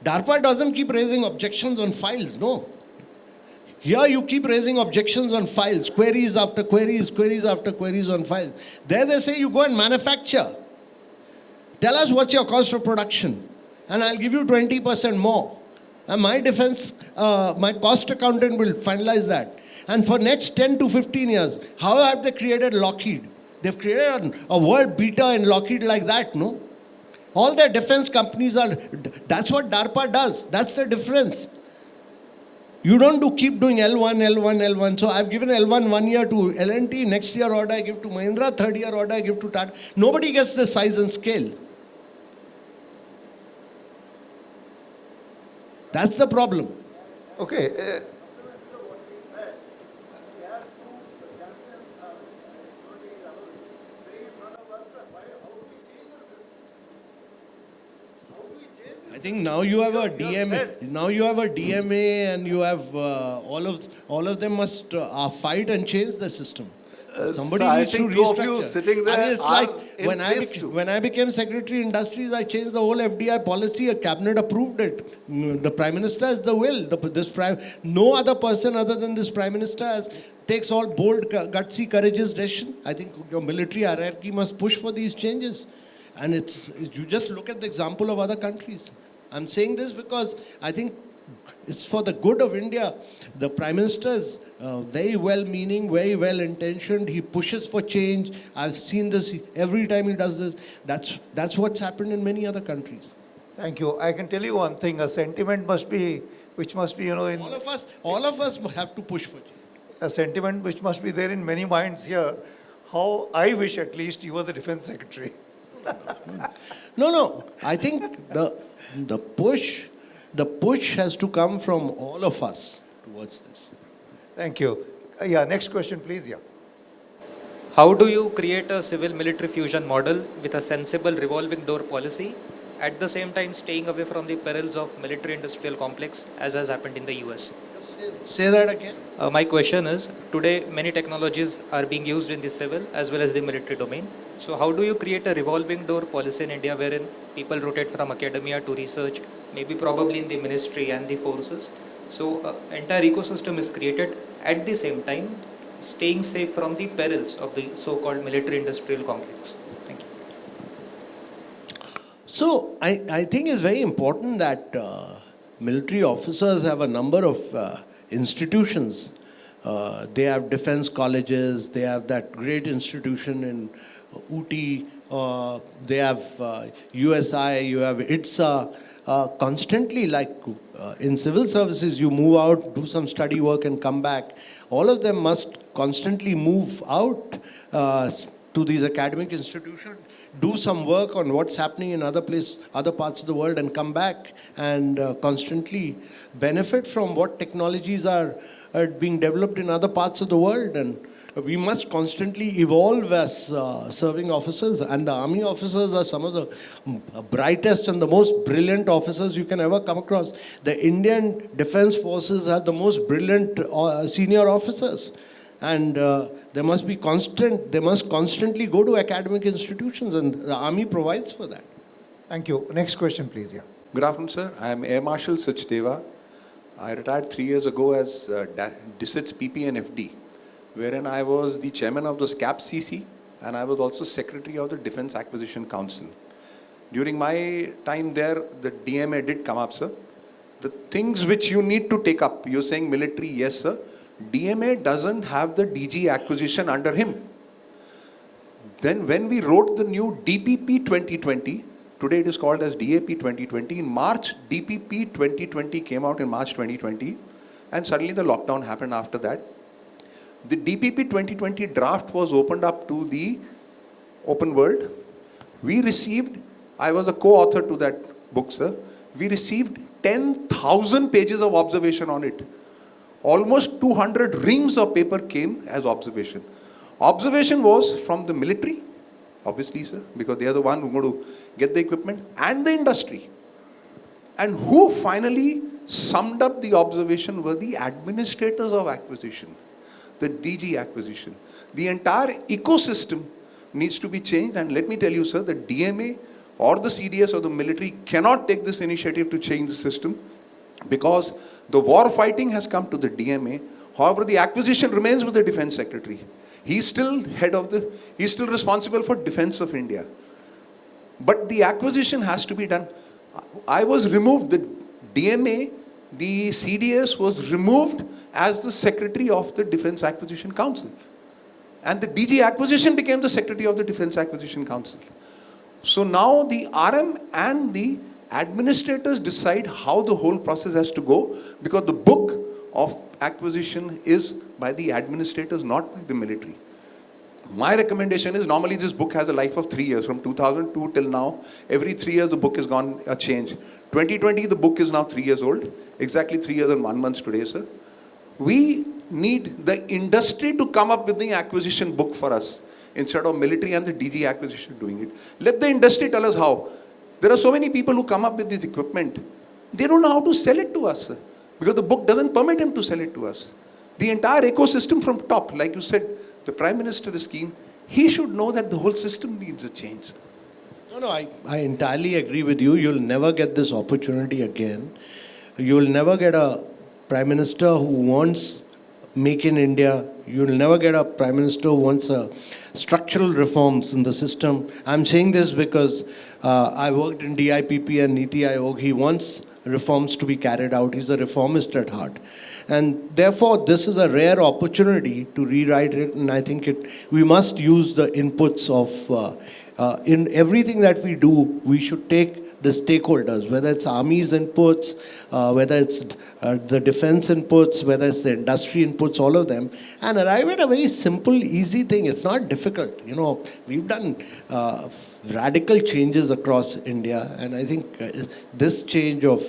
DARPA doesn't keep raising objections on files, no. Here you keep raising objections on files, queries after queries after queries on files. There they say you go and manufacture. Tell us what's your cost of production, and I'll give you 20% more. And my cost accountant will finalize that. And for next 10 to 15 years, how have they created Lockheed? They've created a world beater in Lockheed like that, no? All their defense companies that's what DARPA does. That's the difference. You don't keep doing L1. So I've given L1 1 year to L&T, next year order I give to Mahindra, third year order I give to Tata. Nobody gets the size and scale. That's the problem. Okay. I think now you have a DMA. Now you have a DMA, and you have all of them must fight and change the system. Somebody So I needs to think two of you restructure. sitting there I mean, it's are like in place too. When I became Secretary Industries, I changed the whole FDI policy. A cabinet approved it. The Prime Minister has the will. No other person other than this Prime Minister takes all bold, gutsy, courageous decisions. I think your military hierarchy must push for these changes. And you just look at the example of other countries. I'm saying this because I think it's for the good of India. The Prime Minister is very well-meaning, very well-intentioned. He pushes for change. I've seen this every time he does this. That's what's happened in many other countries. Thank you. I can tell you one thing, a sentiment must be, in All of us have to push for change. a sentiment which must be there in many minds here. How I wish at least you were the Defense Secretary. No. I think the push has to come from all of us towards this. Thank you. Yeah, next question, please. Yeah. How do you create a civil-military fusion model with a sensible revolving door policy, at the same time staying away from the perils of military-industrial complex, as has happened in the US? Just say that again. My question is, today many technologies are being used in the civil as well as the military domain. So how do you create a revolving door policy in India wherein people rotate from academia to research, maybe probably in the ministry and the forces? So entire ecosystem is created, at the same time staying safe from the perils of the so-called military-industrial complex. Thank you. So I think it's very important that military officers have a number of institutions. They have defense colleges, they have that great institution in Ooty, they have USI, you have ITSA. Constantly, like in civil services, you move out, do some study work and come back. All of them must constantly move out to these academic institutions, do some work on what's happening in other parts of the world and come back and constantly benefit from what technologies are being developed in other parts of the world. And we must constantly evolve as serving officers, and the army officers are some of the brightest and the most brilliant officers you can ever come across. The Indian Defense Forces have the most brilliant senior officers, and they must constantly go to academic institutions, and the army provides for that. Thank you. Next question, please. Yeah. Good afternoon, sir. I am Air Marshal Sachdeva. I retired 3 years ago as DISIT's PP and FD, wherein I was the chairman of the SCAP CC and I was also secretary of the Defense Acquisition Council. During my time there, the DMA did come up, sir. The things which you need to take up, you're saying military, yes, sir. DMA doesn't have the DG acquisition under him. Then when we wrote the new DPP 2020, today it is called as DAP 2020, in March, DPP 2020 came out in March 2020, and suddenly the lockdown happened after that. The DPP 2020 draft was opened up to the open world. We received, I was a co-author to that book, sir. We received 10,000 pages of observation on it. Almost 200 reams of paper came as observation. Observation was from the military, obviously, sir, because they are the one who are going to get the equipment, and the industry. And who finally summed up the observation were the administrators of acquisition, the DG acquisition. The entire ecosystem needs to be changed, and let me tell you, sir, the DMA or the CDS or the military cannot take this initiative to change the system, because the war fighting has come to the DMA. However, the acquisition remains with the Defense Secretary. He's still he's still responsible for defense of India. But the acquisition has to be done. I was removed, the DMA, the CDS was removed as the Secretary of the Defense Acquisition Council. And the DG acquisition became the Secretary of the Defense Acquisition Council. So now the RM and the administrators decide how the whole process has to go, because the book of acquisition is by the administrators, not by the military. My recommendation is, normally this book has a life of 3 years, from 2002 till now. Every 3 years the book has gone a change. 2020 the book is now 3 years old, exactly 3 years and 1 month today, sir. We need the industry to come up with the acquisition book for us, instead of military and the DG acquisition doing it. Let the industry tell us how. There are so many people who come up with this equipment. They don't know how to sell it to us, sir, because the book doesn't permit him to sell it to us. The entire ecosystem from top, like you said, the Prime Minister is keen. he should know that the whole system needs a change. No, I entirely agree with you. You'll never get this opportunity again. You'll never get a prime minister who wants make in India. You'll never get a prime minister who wants structural reforms in the system. I'm saying this because I worked in DIPP and Niti Aayog. He wants reforms to be carried out. He's a reformist at heart. And therefore, this is a rare opportunity to rewrite it. And I think we must use the inputs of in everything that we do, we should take the stakeholders, whether it's army's inputs, whether it's the defense inputs, whether it's the industry inputs, all of them, and arrive at a very simple, easy thing. It's not difficult. You know, we've done radical changes across India, and I think this change of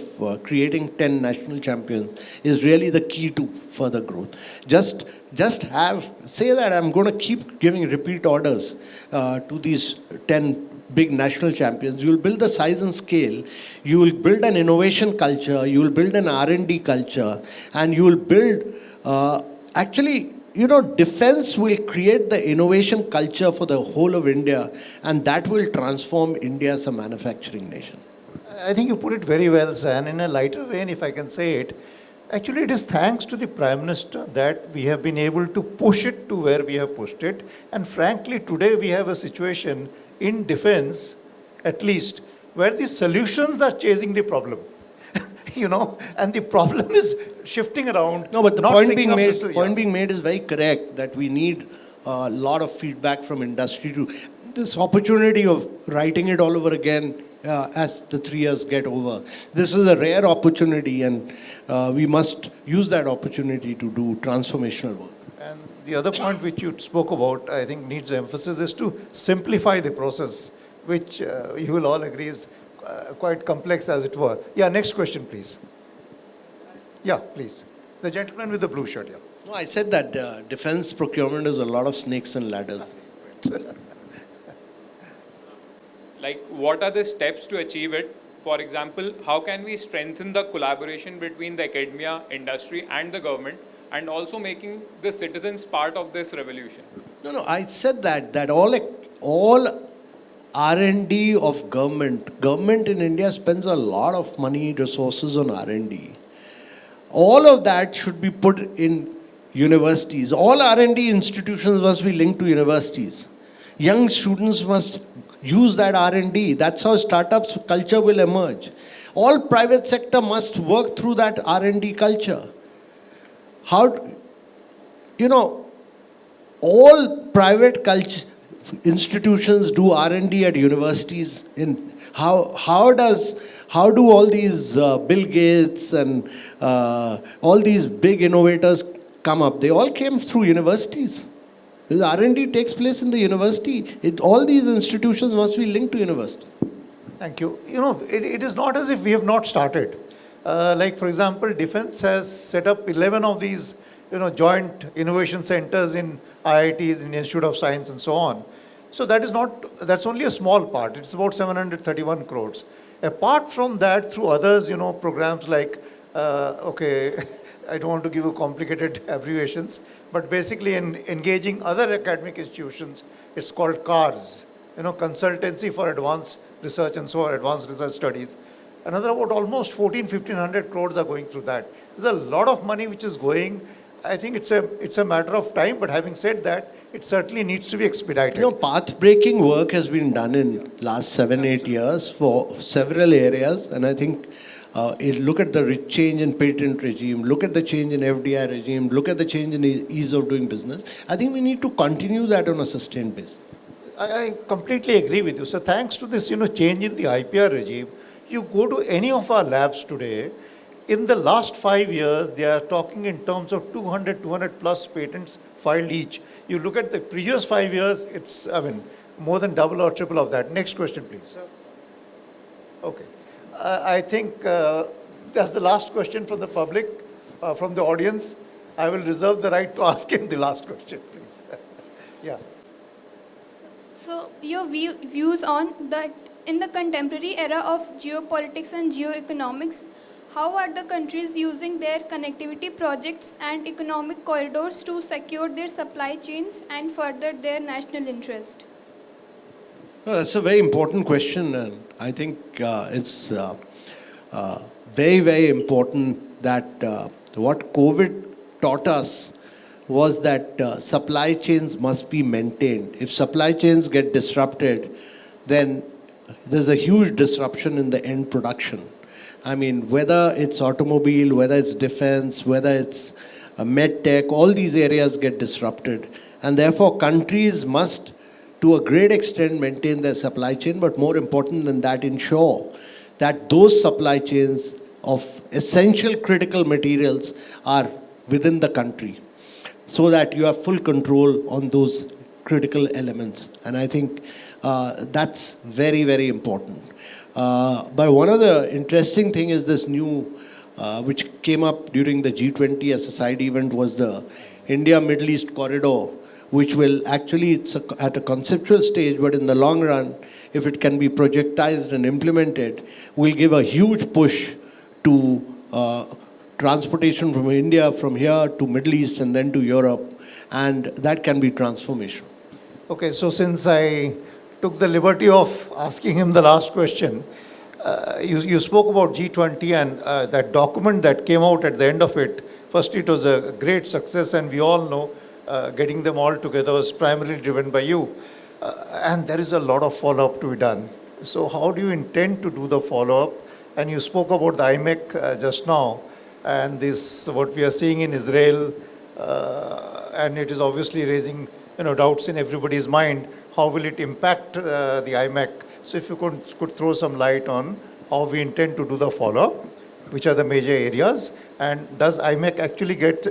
creating 10 national champions is really the key to further growth. Just say that I'm going to keep giving repeat orders to these 10 big national champions. You will build the size and scale. You will build an innovation culture. You will build an R&D culture, and you will build actually. You know, defense will create the innovation culture for the whole of India, and that will transform India as a manufacturing nation. I think you put it very well, sir. And in a lighter vein, if I can say it, actually it is thanks to the Prime Minister that we have been able to push it to where we have pushed it. And frankly, today we have a situation in defense, at least, where the solutions are chasing the problem. You know, and the problem is shifting around. No, but the not point picking being up made, point being made is very correct, that we need a lot of feedback from industry to this opportunity of writing it all over again as the 3 years get over. This is a rare opportunity, and we must use that opportunity to do transformational work. And the other point which you spoke about, I think needs emphasis, is to simplify the process, which you will all agree is quite complex, as it were. Yeah, next question, please. Yeah, please. The gentleman with the blue shirt, yeah. No, I said that defense procurement is a lot of snakes and ladders. Like, what are the steps to achieve it? For example, how can we strengthen the collaboration between the academia, industry, and the government, and also making the citizens part of this revolution? No, I said that all R&D of government in India spends a lot of money, resources on R&D. All of that should be put in universities. All R&D institutions must be linked to universities. Young students must use that R&D. That's how startups culture will emerge. All private sector must work through that R&D culture. All private institutions do R&D at universities. How do all these Bill Gates and all these big innovators come up? They all came through universities. The R&D takes place in the university. All these institutions must be linked to universities. Thank you. You know, it is not as if we have not started. Like, for example, Defense has set up 11 of these, joint innovation centers in IITs, in Institute of Science, and so on. So that's only a small part. It's about 731 crores. Apart from that, through others, programs like, I don't want to give you complicated abbreviations, but basically in engaging other academic institutions, it's called CARS, Consultancy for Advanced Research and so on, Advanced Research Studies. Another about almost 1,500 crores are going through that. There's a lot of money which is going. I think it's a matter of time, but having said that, it certainly needs to be expedited. Path-breaking work has been done in last 7-8 years for several areas, and I think look at the change in patent regime, look at the change in FDI regime, look at the change in ease of doing business. I think we need to continue that on a sustained basis. I completely agree with you. So thanks to this, change in the IPR regime, you go to any of our labs today, in the last 5 years, they are talking in terms of 200 plus patents filed each. You look at the previous 5 years, it's, more than double or triple of that. Next question, please. Okay. I think that's the last question from the public, from the audience. I will reserve the right to ask him the last question, please. Yeah. So your views on that in the contemporary era of geopolitics and geoeconomics, how are the countries using their connectivity projects and economic corridors to secure their supply chains and further their national interest? Well, that's a very important question, and I think it's very, very important that what COVID taught us was that supply chains must be maintained. If supply chains get disrupted, then there's a huge disruption in the end production. I mean, whether it's automobile, whether it's defense, whether it's med tech, all these areas get disrupted. And therefore, countries must, to a great extent, maintain their supply chain, but more important than that, ensure that those supply chains of essential critical materials are within the country, so that you have full control on those critical elements. And I think that's very, very important. But one of the interesting thing is this new, which came up during the G20 as a side event, was the India-Middle East corridor, which will actually, it's at a conceptual stage, but in the long run, if it can be projectized and implemented, will give a huge push to transportation from India, from here to Middle East and then to Europe, and that can be transformational. Okay, so since I took the liberty of asking him the last question, you spoke about G20 and that document that came out at the end of it. First, it was a great success, and we all know getting them all together was primarily driven by you. And there is a lot of follow-up to be done. So how do you intend to do the follow-up? And you spoke about the IMEC just now, and this, what we are seeing in Israel, and it is obviously raising doubts in everybody's mind. How will it impact the IMEC? So if you could throw some light on how we intend to do the follow-up, which are the major areas, and does IMEC actually get,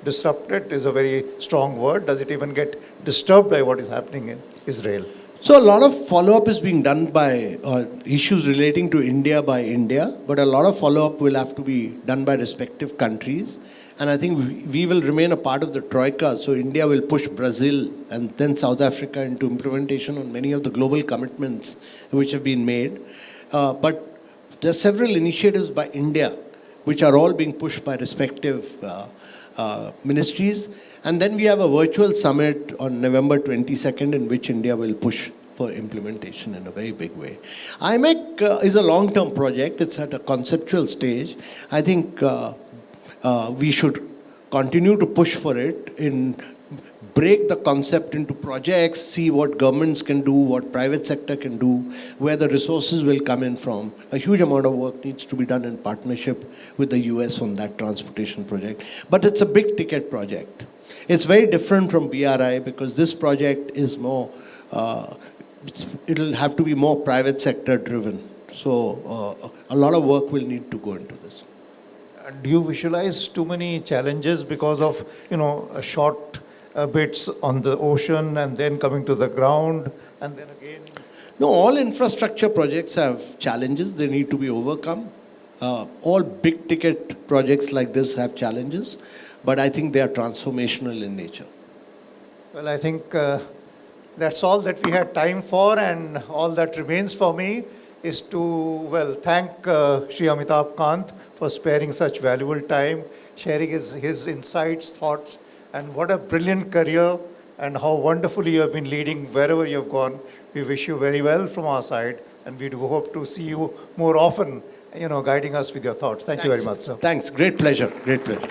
disrupted is a very strong word. Does it even get disturbed by what is happening in Israel? So a lot of follow-up is being done by issues relating to India by India, but a lot of follow-up will have to be done by respective countries. And I think we will remain a part of the Troika. So India will push Brazil and then South Africa into implementation on many of the global commitments which have been made. But there are several initiatives by India which are all being pushed by respective ministries. And then we have a virtual summit on November 22nd in which India will push for implementation in a very big way. IMEC is a long-term project. It's at a conceptual stage. I think we should continue to push for it, break the concept into projects, see what governments can do, what private sector can do, where the resources will come in from. A huge amount of work needs to be done in partnership with the US on that transportation project. But it's a big ticket project. It's very different from BRI because this project is more, it'll have to be more private sector driven. So a lot of work will need to go into this. Do you visualize too many challenges because of, short bits on the ocean and then coming to the ground and then again? No, all infrastructure projects have challenges. They need to be overcome. All big ticket projects like this have challenges, but I think they are transformational in nature. Well, I think that's all that we had time for, and all that remains for me is to, thank Shri Amitabh Kant for sparing such valuable time, sharing his insights, thoughts, and what a brilliant career and how wonderfully you have been leading wherever you have gone. We wish you very well from our side, and we do hope to see you more often, guiding us with your thoughts. Thank you very much, sir. Thanks. Great pleasure. Great pleasure.